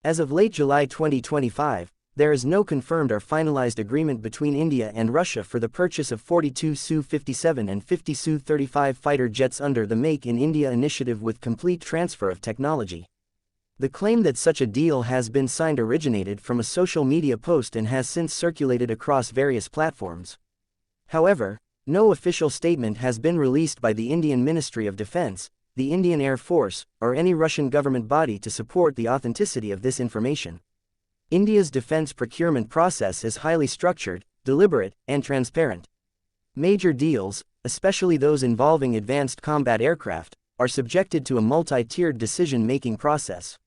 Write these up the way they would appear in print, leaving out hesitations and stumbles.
As of late July 2025, there is no confirmed or finalized agreement between India and Russia for the purchase of 42 Su-57 and 50 Su-35 fighter jets under the Make in India initiative with complete transfer of technology. The claim that such a deal has been signed originated from a social media post and has since circulated across various platforms. However, no official statement has been released by the Indian Ministry of Defence, the Indian Air Force, or any Russian government body to support the authenticity of this information. India's defence procurement process is highly structured, deliberate, and transparent. Major deals, especially those involving advanced combat aircraft, are subjected to a multi-tiered decision-making process.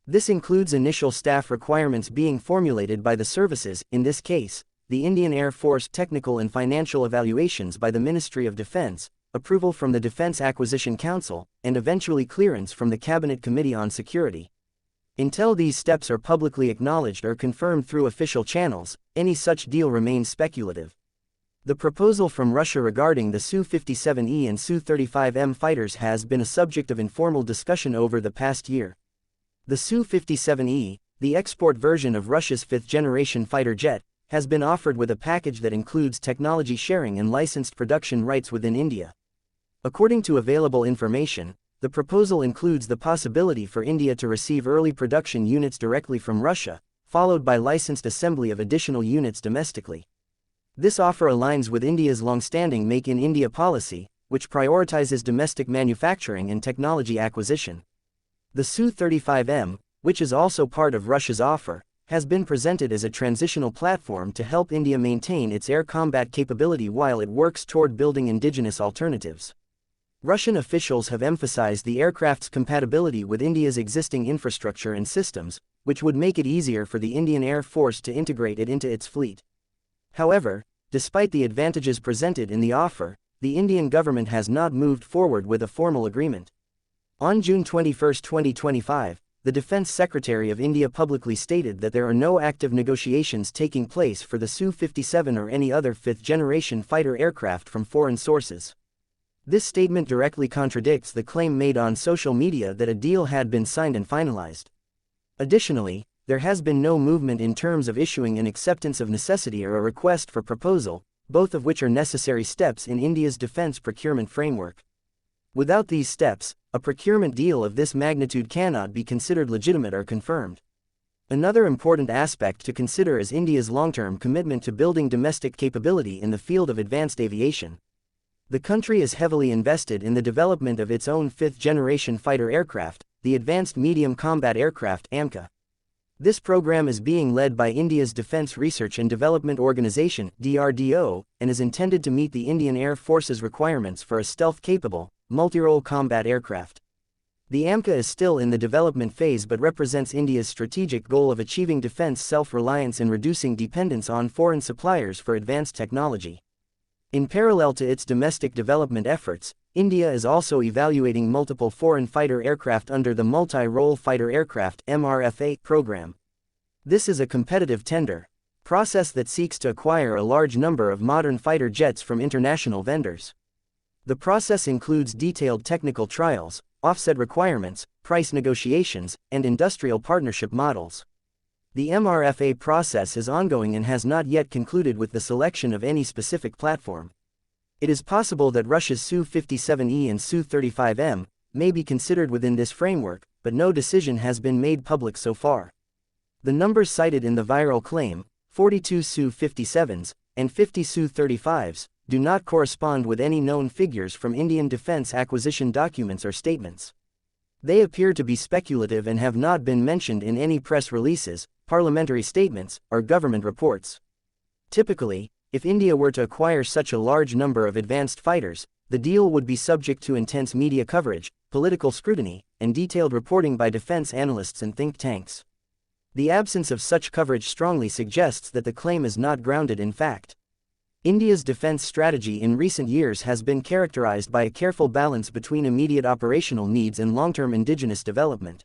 This includes initial staff requirements being formulated by the services, in this case, the Indian Air Force, technical and financial evaluations by the Ministry of Defence, approval from the Defence Acquisition Council, and eventually clearance from the Cabinet Committee on Security. Until these steps are publicly acknowledged or confirmed through official channels, any such deal remains speculative. The proposal from Russia regarding the Su-57E and Su-35M fighters has been a subject of informal discussion over the past year. The Su-57E, the export version of Russia's fifth-generation fighter jet, has been offered with a package that includes technology sharing and licensed production rights within India. According to available information, the proposal includes the possibility for India to receive early production units directly from Russia, followed by licensed assembly of additional units domestically. This offer aligns with India's long-standing Make in India policy, which prioritizes domestic manufacturing and technology acquisition. The Su-35M, which is also part of Russia's offer, has been presented as a transitional platform to help India maintain its air combat capability while it works toward building indigenous alternatives. Russian officials have emphasized the aircraft's compatibility with India's existing infrastructure and systems, which would make it easier for the Indian Air Force to integrate it into its fleet. However, despite the advantages presented in the offer, the Indian government has not moved forward with a formal agreement. On June 21, 2025, the Defense Secretary of India publicly stated that there are no active negotiations taking place for the Su-57 or any other fifth-generation fighter aircraft from foreign sources. This statement directly contradicts the claim made on social media that a deal had been signed and finalized. Additionally, there has been no movement in terms of issuing an acceptance of necessity or a request for proposal, both of which are necessary steps in India's defense procurement framework. Without these steps, a procurement deal of this magnitude cannot be considered legitimate or confirmed. Another important aspect to consider is India's long-term commitment to building domestic capability in the field of advanced aviation. The country is heavily invested in the development of its own fifth-generation fighter aircraft, the Advanced Medium Combat Aircraft (AMCA). This program is being led by India's Defence Research and Development Organisation (DRDO) and is intended to meet the Indian Air Force's requirements for a stealth-capable, multi-role combat aircraft. The AMCA is still in the development phase but represents India's strategic goal of achieving defence self-reliance and reducing dependence on foreign suppliers for advanced technology. In parallel to its domestic development efforts, India is also evaluating multiple foreign fighter aircraft under the Multi-Role Fighter Aircraft (MRFA) program. This is a competitive tender process that seeks to acquire a large number of modern fighter jets from international vendors. The process includes detailed technical trials, offset requirements, price negotiations, and industrial partnership models. The MRFA process is ongoing and has not yet concluded with the selection of any specific platform. It is possible that Russia's Su-57E and Su-35M may be considered within this framework, but no decision has been made public so far. The numbers cited in the viral claim, 42 Su-57s and 50 Su-35s, do not correspond with any known figures from Indian defense acquisition documents or statements. They appear to be speculative and have not been mentioned in any press releases, parliamentary statements, or government reports. Typically, if India were to acquire such a large number of advanced fighters, the deal would be subject to intense media coverage, political scrutiny, and detailed reporting by defense analysts and think tanks. The absence of such coverage strongly suggests that the claim is not grounded in fact. India's defense strategy in recent years has been characterized by a careful balance between immediate operational needs and long-term indigenous development.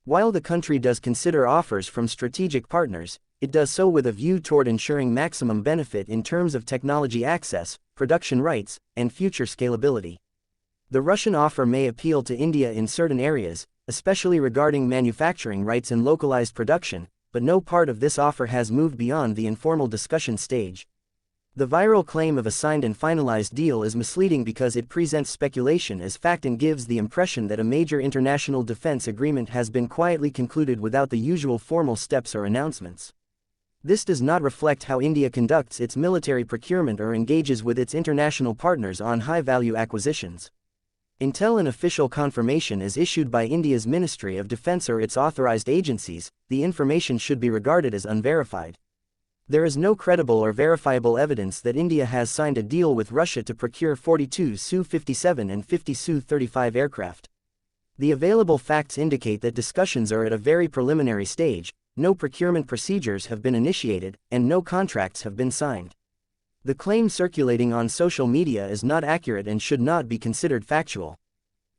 While the country does consider offers from strategic partners, it does so with a view toward ensuring maximum benefit in terms of technology access, production rights, and future scalability. The Russian offer may appeal to India in certain areas, especially regarding manufacturing rights and localized production, but no part of this offer has moved beyond the informal discussion stage. The viral claim of a signed and finalized deal is misleading because it presents speculation as fact and gives the impression that a major international defense agreement has been quietly concluded without the usual formal steps or announcements. This does not reflect how India conducts its military procurement or engages with its international partners on high-value acquisitions. Until an official confirmation is issued by India's Ministry of Defense or its authorized agencies, the information should be regarded as unverified. There is no credible or verifiable evidence that India has signed a deal with Russia to procure 42 Su-57 and 50 Su-35 aircraft. The available facts indicate that discussions are at a very preliminary stage, no procurement procedures have been initiated, and no contracts have been signed. The claim circulating on social media is not accurate and should not be considered factual.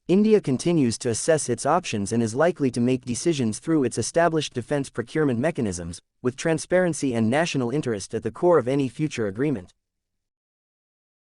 India continues to assess its options and is likely to make decisions through its established defense procurement mechanisms, with transparency and national interest at the core of any future agreement.